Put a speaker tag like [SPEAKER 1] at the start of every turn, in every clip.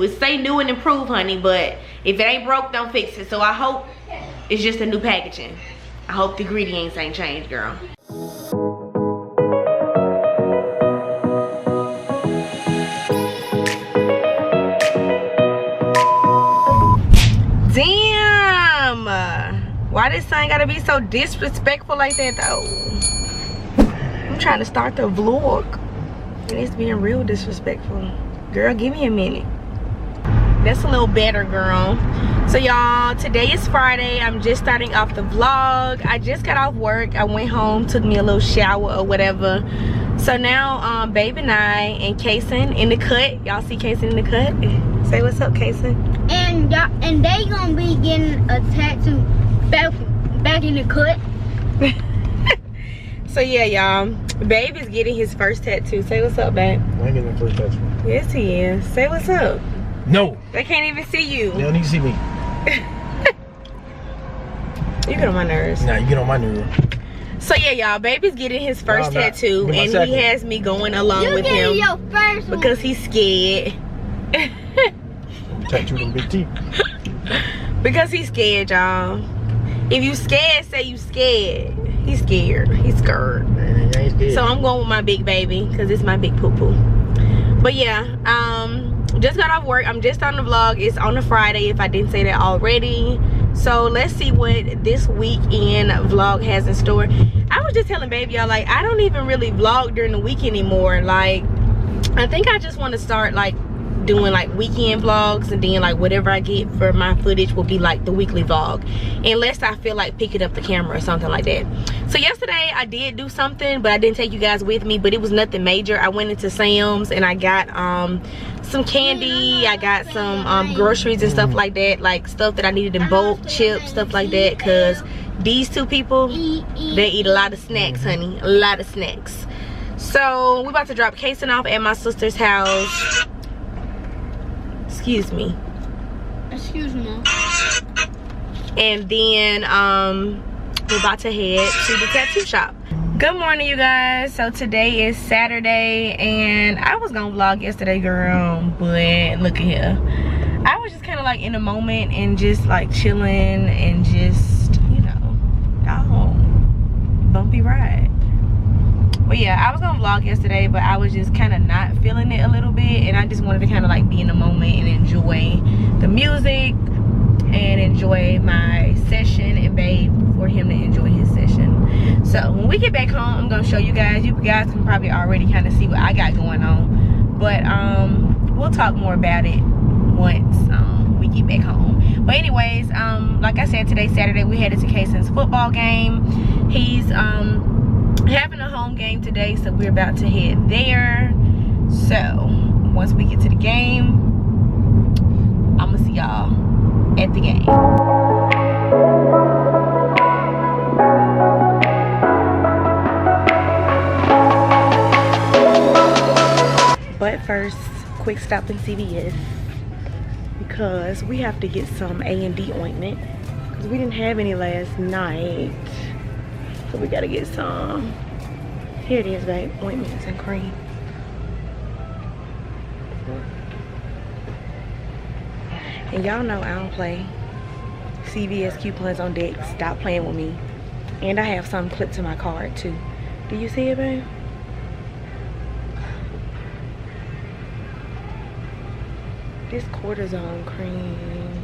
[SPEAKER 1] It say new and improved, honey, but if it ain't broke, don't fix it. So I hope it's just a new packaging. I hope the ingredients ain't changed, girl. Damn! Why this son gotta be so disrespectful like that, though? I'm trying to start the vlog, and it's being real disrespectful. Girl, give me a minute. That's a little better, girl. So y'all, today is Friday. I'm just starting off the vlog. I just got off work. I went home, took me a little shower or whatever. So now Babe and I and Kayson in the cut. Y'all see Kayson in the cut? Say what's up, Kayson.
[SPEAKER 2] And they gonna be getting a tattoo back in the cut.
[SPEAKER 1] So yeah, y'all, Babe is getting his first tattoo. Say what's up, babe.
[SPEAKER 3] I ain't getting the first tattoo.
[SPEAKER 1] Yes, he is. Say what's up.
[SPEAKER 3] No.
[SPEAKER 1] They can't even see you.
[SPEAKER 3] They don't need to see me.
[SPEAKER 1] You get on my nerves.
[SPEAKER 3] Nah, you get on my nerves.
[SPEAKER 1] So yeah, y'all, Baby's getting his first tattoo, and he has me going along with him
[SPEAKER 2] your first one.
[SPEAKER 1] because he's scared.
[SPEAKER 3] Tattoo them big teeth.
[SPEAKER 1] Because he's scared, y'all. If you scared, say you scared. He's scared. He's scared.
[SPEAKER 3] Man, I ain't scared.
[SPEAKER 1] So I'm going with my big baby because it's my big poo-poo. But yeah, just got off work. I'm just on the vlog. It's on a Friday if I didn't say that already. So let's see what this weekend vlog has in store. I was just telling Baby, y'all, like, I don't even really vlog during the week anymore. Like, I think I just want to start like doing like weekend vlogs, and then like whatever I get for my footage will be like the weekly vlog, unless I feel like picking up the camera or something like that. So yesterday I did do something, but I didn't take you guys with me, but it was nothing major. I went into Sam's and I got some candy, I got some groceries and stuff like that, like stuff that I needed in bulk, chips, stuff like that, because these two people, they eat a lot of snacks, honey, a lot of snacks. So we're about to drop Kayson off at my sister's house. Excuse me.
[SPEAKER 2] Excuse me.
[SPEAKER 1] And then we're about to head to the tattoo shop. Good morning, you guys. So today is Saturday, and I was gonna vlog yesterday, girl, but look at here. I was just kind of like in a moment and just like chilling and just, you know, bumpy ride. But yeah, I was gonna vlog yesterday, but I was just kind of not feeling it a little bit, and I just wanted to kind of like be in the moment and enjoy the music and enjoy my session, and Babe for him to enjoy his session. So when we get back home, I'm gonna show you guys. You guys can probably already kind of see what I got going on, but we'll talk more about it once we get back home. But anyways, like I said, today's Saturday. We headed to Kayson's football game. He's having a home game today, so we're about to head there. So once we get to the game, I'm gonna see y'all at the game. But first, quick stop in CVS because we have to get some A&D ointment because we didn't have any last night. So we gotta get some. Here it is, babe. Ointments and cream. And y'all know I don't play. CVS coupons on deck. Stop playing with me. And I have some clipped to my card too. Do you see it, babe? This cortisone cream.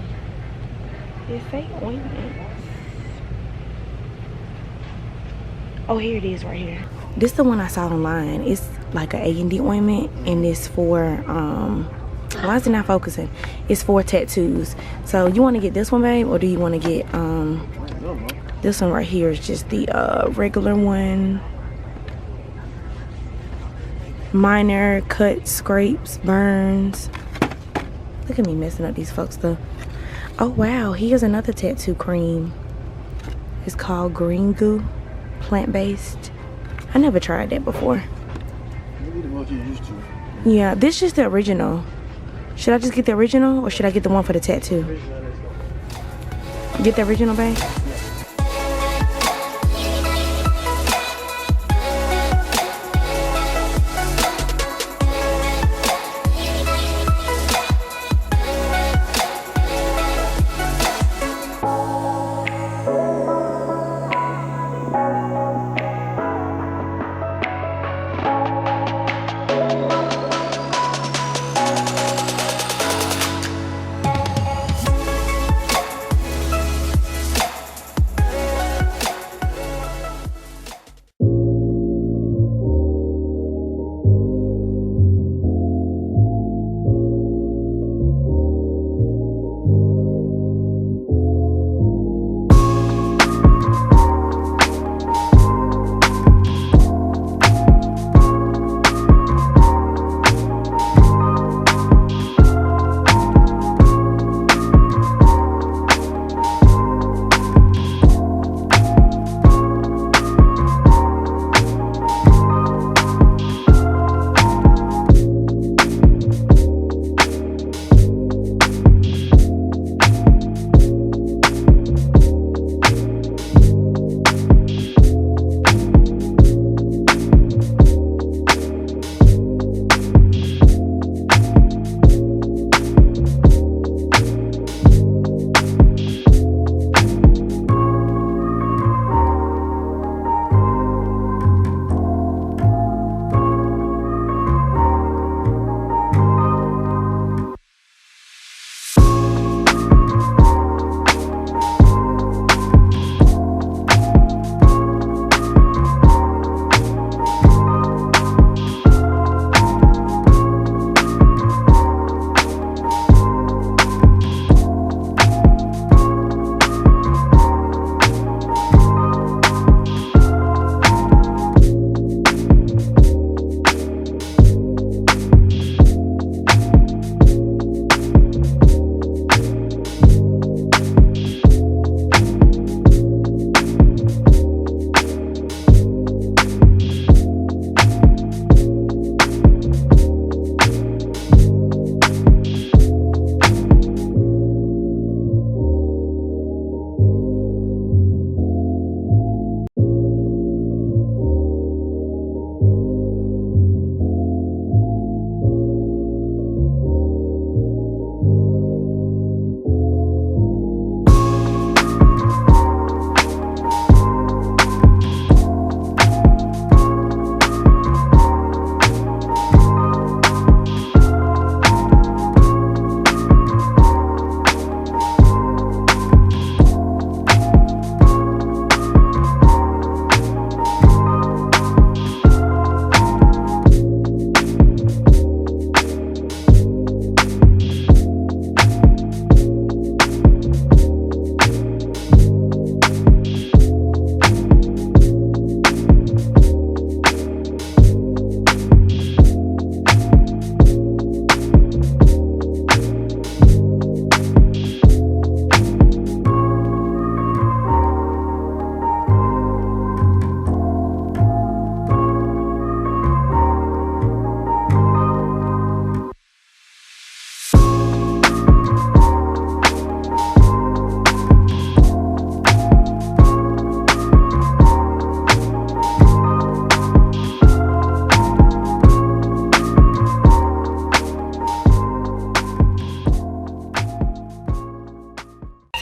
[SPEAKER 1] It say ointments. Oh, here it is right here. This is the one I saw online. It's like an A&D ointment, and it's for why is it not focusing? It's for tattoos. So you want to get this one, babe, or do you want to get this one right here? Is just the regular one. Minor cuts, scrapes, burns. Look at me messing up these folks stuff. Oh wow, here's another tattoo cream. It's called Green Goo. Plant-based. I never tried that before.
[SPEAKER 3] Maybe the one you used to.
[SPEAKER 1] Yeah, this is just the original. Should I just get the original, or should I get the one for the tattoo? Get the original, babe?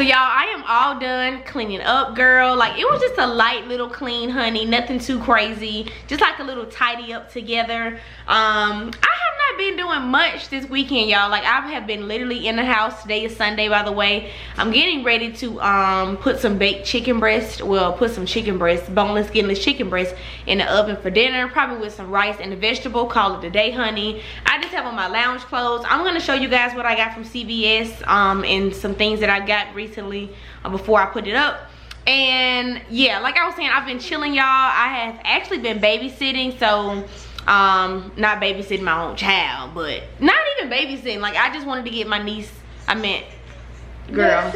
[SPEAKER 1] So y'all, I am all done cleaning up, girl. Like, it was just a light little clean, honey. Nothing too crazy. Just like a little tidy up together. I have not been doing much this weekend, y'all. Like, I have been literally in the house. Today is Sunday, by the way. I'm getting ready to put some baked chicken breast. Well, put some chicken breast, boneless, skinless chicken breast in the oven for dinner. Probably with some rice and a vegetable. Call it a day, honey. I just have on my lounge clothes. I'm going to show you guys what I got from CVS and some things that I got recently before I put it up. And yeah, like I was saying, I've been chilling, y'all. I have actually been babysitting. So not babysitting my own child, but not even babysitting. Like, I just wanted to get my niece, girl.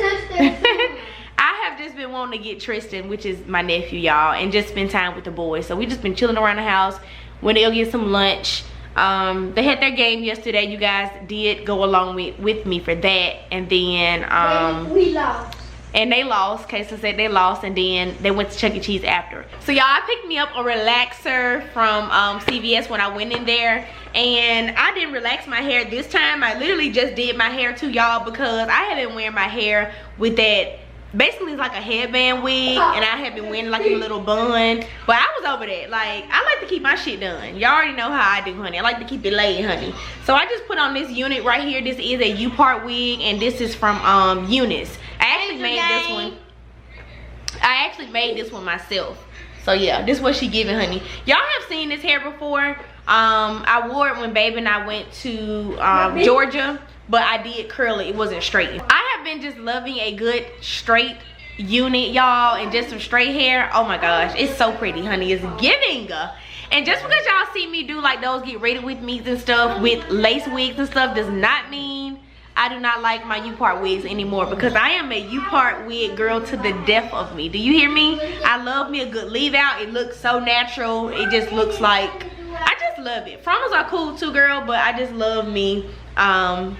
[SPEAKER 1] I have just been wanting to get Tristan, which is my nephew, y'all, and just spend time with the boys. So we just been chilling around the house. When they'll get some lunch. They had their game yesterday. You guys did go along with me for that. And then
[SPEAKER 2] we lost.
[SPEAKER 1] And they lost. Kayson's said they lost, and then they went to Chuck E. Cheese after. So y'all, I picked me up a relaxer from CVS when I went in there. And I didn't relax my hair this time. I literally just did my hair too, y'all, because I have been wearing my hair with that, basically it's like a headband wig, and I have been wearing like a little bun. But I was over that. Like, I like to keep my shit done. Y'all already know how I do, honey. I like to keep it laid, honey. So I just put on this unit right here. This is a U-part wig, and this is from Eunice. I actually made this one. I actually made this one myself. So yeah, this is what she giving, honey. Y'all have seen this hair before. I wore it when baby and I went to Georgia, but I did curl it. It wasn't straight. I have been just loving a good straight unit, y'all, and just some straight hair. Oh my gosh, it's so pretty, honey. It's giving. And just because y'all see me do like those get ready with me and stuff with lace wigs and stuff does not mean I do not like my U-part wigs anymore, because I am a U-part wig girl to the death of me. Do you hear me? I love me a good leave out. It looks so natural. It just looks like, I just love it. Frontals are cool too, girl, but I just love me a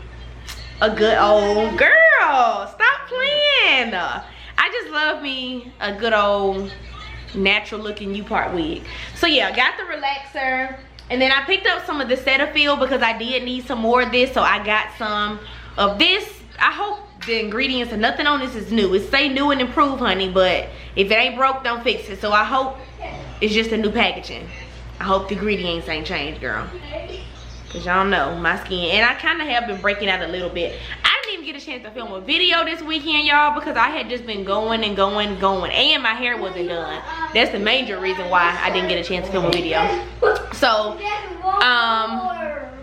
[SPEAKER 1] good old girl. Stop playing. I just love me a good old natural looking U-part wig. So yeah, got the relaxer, and then I picked up some of the Cetaphil because I did need some more of this. So I got some of this. I hope the ingredients and nothing on this is new. It say new and improved, honey, but if it ain't broke, don't fix it. So I hope it's just a new packaging. I hope the ingredients ain't changed, girl, because y'all know my skin, and I kind of have been breaking out a little bit. I didn't even get a chance to film a video this weekend, y'all, because I had just been going and going, and my hair wasn't done. That's the major reason why I didn't get a chance to film a video. So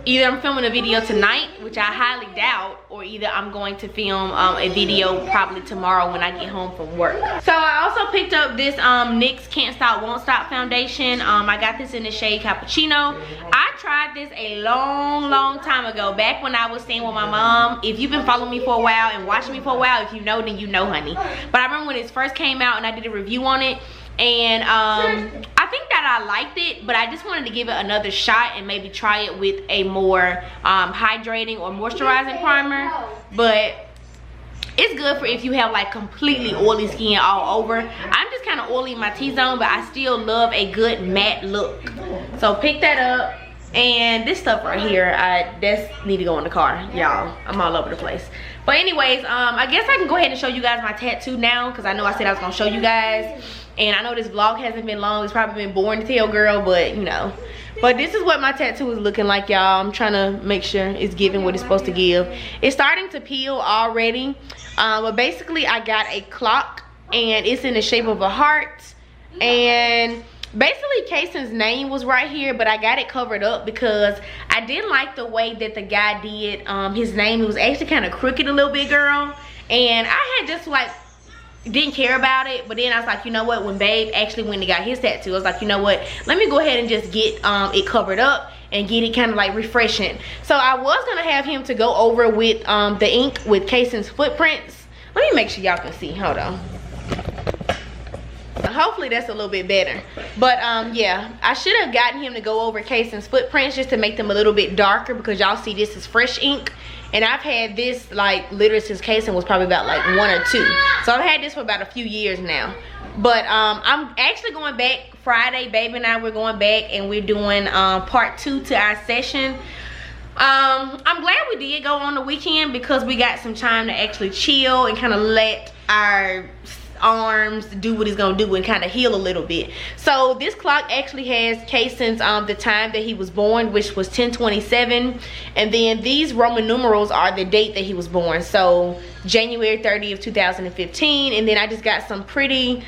[SPEAKER 1] either I'm filming a video tonight, which I highly doubt, or either I'm going to film a video probably tomorrow when I get home from work. So I also picked up this NYX Can't Stop Won't Stop foundation. I got this in the shade Cappuccino. I tried this a long time ago, back when I was staying with my mom. If you've been following me for a while and watching me for a while, if you know, then you know, honey. But I remember when it first came out and I did a review on it, and I think that I liked it, but I just wanted to give it another shot and maybe try it with a more hydrating or moisturizing primer. But it's good for if you have like completely oily skin all over. I'm just kind of oily in my T-zone, but I still love a good matte look. So pick that up. And this stuff right here, that's need to go in the car, y'all. I'm all over the place. But anyways, I guess I can go ahead and show you guys my tattoo now, because I know I said I was gonna show you guys. And I know this vlog hasn't been long. It's probably been boring to tell, girl, but you know. But this is what my tattoo is looking like, y'all. I'm trying to make sure it's giving what it's supposed to give. It's starting to peel already. But basically, I got a clock, and it's in the shape of a heart. And basically, Kayson's name was right here, but I got it covered up because I didn't like the way that the guy did his name. It was actually kind of crooked a little bit, girl. And I had just like didn't care about it, but then I was like, you know what, when babe actually went and got his tattoo, I was like, you know what, let me go ahead and just get it covered up and get it kind of like refreshing. So I was gonna have him to go over with the ink with Kayson's footprints. Let me make sure y'all can see. Hold on. Hopefully that's a little bit better. But yeah, I should have gotten him to go over Kayson's footprints just to make them a little bit darker, because y'all see this is fresh ink. And I've had this like literally since Kayson was probably about like 1 or 2. So I've had this for about a few years now. But I'm actually going back Friday. Baby and I, we're going back and we're doing part 2 to our session. I'm glad we did go on the weekend, because we got some time to actually chill and kind of let our arms do what it's gonna do and kind of heal a little bit. So this clock actually has Kayson's the time that he was born, which was 10/27, and then these Roman numerals are the date that he was born, so January 30th, 2015. And then I just got some pretty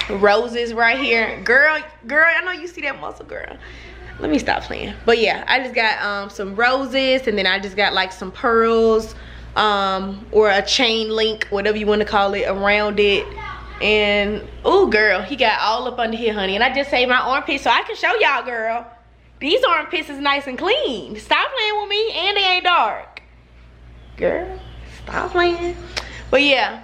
[SPEAKER 1] roses right here. Girl, I know you see that muscle, girl. Let me stop playing. But yeah, I just got some roses, and then I just got like some pearls, or a chain link, whatever you want to call it, around it. And oh girl, he got all up under here, honey. And I just saved my armpits so I can show y'all, girl, these armpits is nice and clean. Stop playing with me, and they ain't dark, girl. Stop playing. But yeah,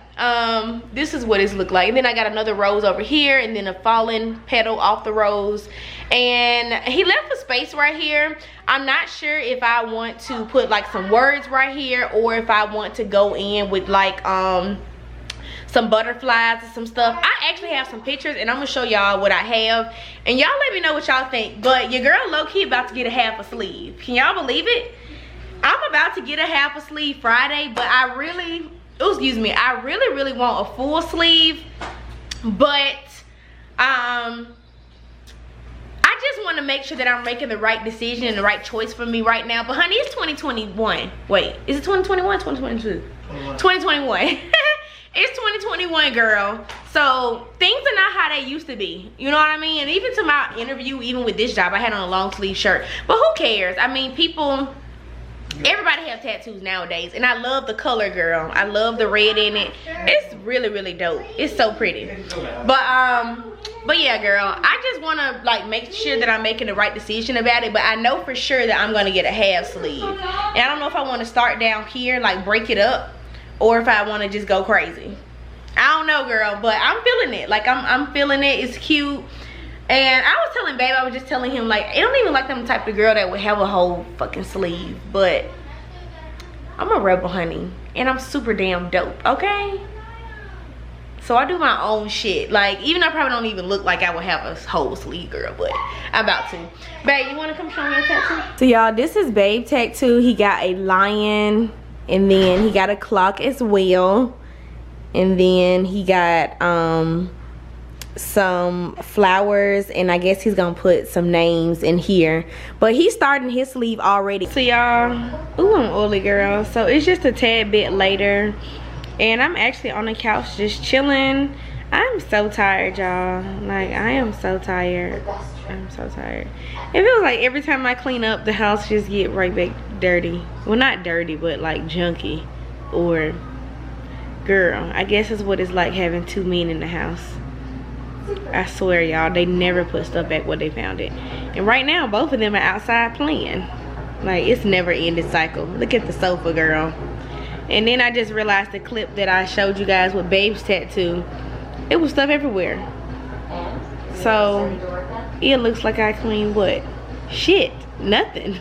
[SPEAKER 1] this is what it's looked like. And then I got another rose over here, and then a fallen petal off the rose. And he left a space right here. I'm not sure if I want to put like some words right here, or if I want to go in with like some butterflies and some stuff. I actually have some pictures, and I'm gonna show y'all what I have, and y'all let me know what y'all think. But your girl low-key about to get a half a sleeve. Can y'all believe it? I'm about to get a half a sleeve Friday, but I really, excuse me, I really want a full sleeve. But I just want to make sure that I'm making the right decision and the right choice for me right now. But honey, it's 2021. Wait, is it 2021? 2022? 2021. It's 2021, girl. So things are not how they used to be. You know what I mean? And even to my interview, even with this job, I had on a long sleeve shirt. But who cares? I mean, people, everybody have tattoos nowadays, and I love the color, girl. I love the red in it. It's really dope. It's so pretty. But yeah, girl, I just want to like make sure that I'm making the right decision about it. But I know for sure that I'm going to get a half sleeve, and I don't know if I want to start down here, like break it up, or if I want to just go crazy. I don't know, girl, but I'm feeling it. Like I'm feeling it. It's cute. And I was telling babe, I was just telling him, like, I don't even like them type of girl that would have a whole fucking sleeve. But I'm a rebel, honey, and I'm super damn dope, okay? So I do my own shit. Like, even I probably don't even look like I would have a whole sleeve, girl, but I'm about to. Babe, you want to come show me your tattoo? So y'all, this is babe tattoo. He got a lion, and then he got a clock as well, and then he got some flowers, and I guess he's gonna put some names in here. But he's starting his sleeve already. So y'all, ooh, I'm oily, girl. So it's just a tad bit later, and I'm actually on the couch just chilling. I'm so tired, y'all. Like, I am so tired. I'm so tired. It feels like every time I clean up, the house just get right back dirty. Well, not dirty, but like junky. Or, girl, I guess it's what it's like having two men in the house. I swear, y'all, they never put stuff back where they found it. And right now, both of them are outside playing. Like, it's never ended cycle. Look at the sofa, girl. And then I just realized the clip that I showed you guys with babe's tattoo, it was stuff everywhere. So it looks like I cleaned what? Shit, nothing.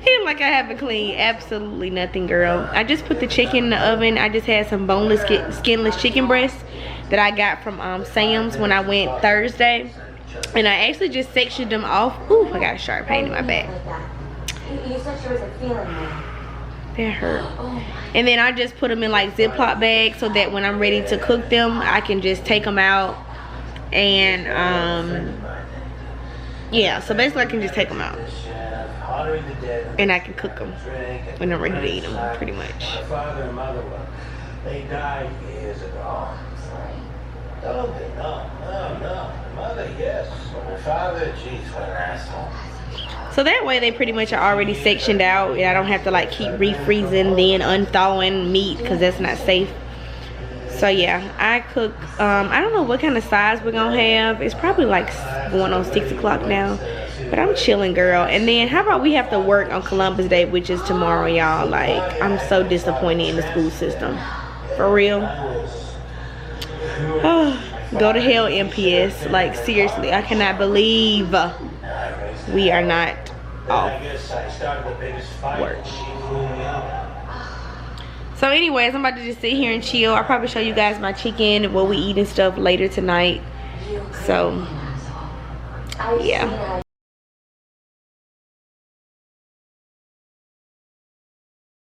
[SPEAKER 1] It looks like I haven't cleaned absolutely nothing, girl. I just put the chicken in the oven. I just had some boneless, skinless chicken breasts that I got from Sam's when I went Thursday. And I actually just sectioned them off. Ooh, I got a sharp pain in my back.
[SPEAKER 4] You said she was a feeling there.
[SPEAKER 1] That hurt. And then I just put them in like Ziploc bags so that when I'm ready to cook them, I can just take them out. And yeah, so basically I can just take them out, and I can cook them when I'm ready to eat them, pretty much.
[SPEAKER 5] My father and mother, they died years ago. No. Mother, yes. My father, jeez, what an asshole.
[SPEAKER 1] So that way they pretty much are already sectioned out. I don't have to like keep refreezing then unthawing meat, because that's not safe. So yeah, I cook, I don't know what kind of size we're gonna have. It's probably like going on 6 o'clock now, but I'm chilling, girl. And then how about we have to work on Columbus Day, which is tomorrow, y'all. Like, I'm so disappointed in the school system, for real. Oh, go to hell, MPS. Like, seriously, I cannot believe we are not off work. So anyways, I'm about to just sit here and chill. I'll probably show you guys my chicken, what we eat and stuff later tonight. So yeah,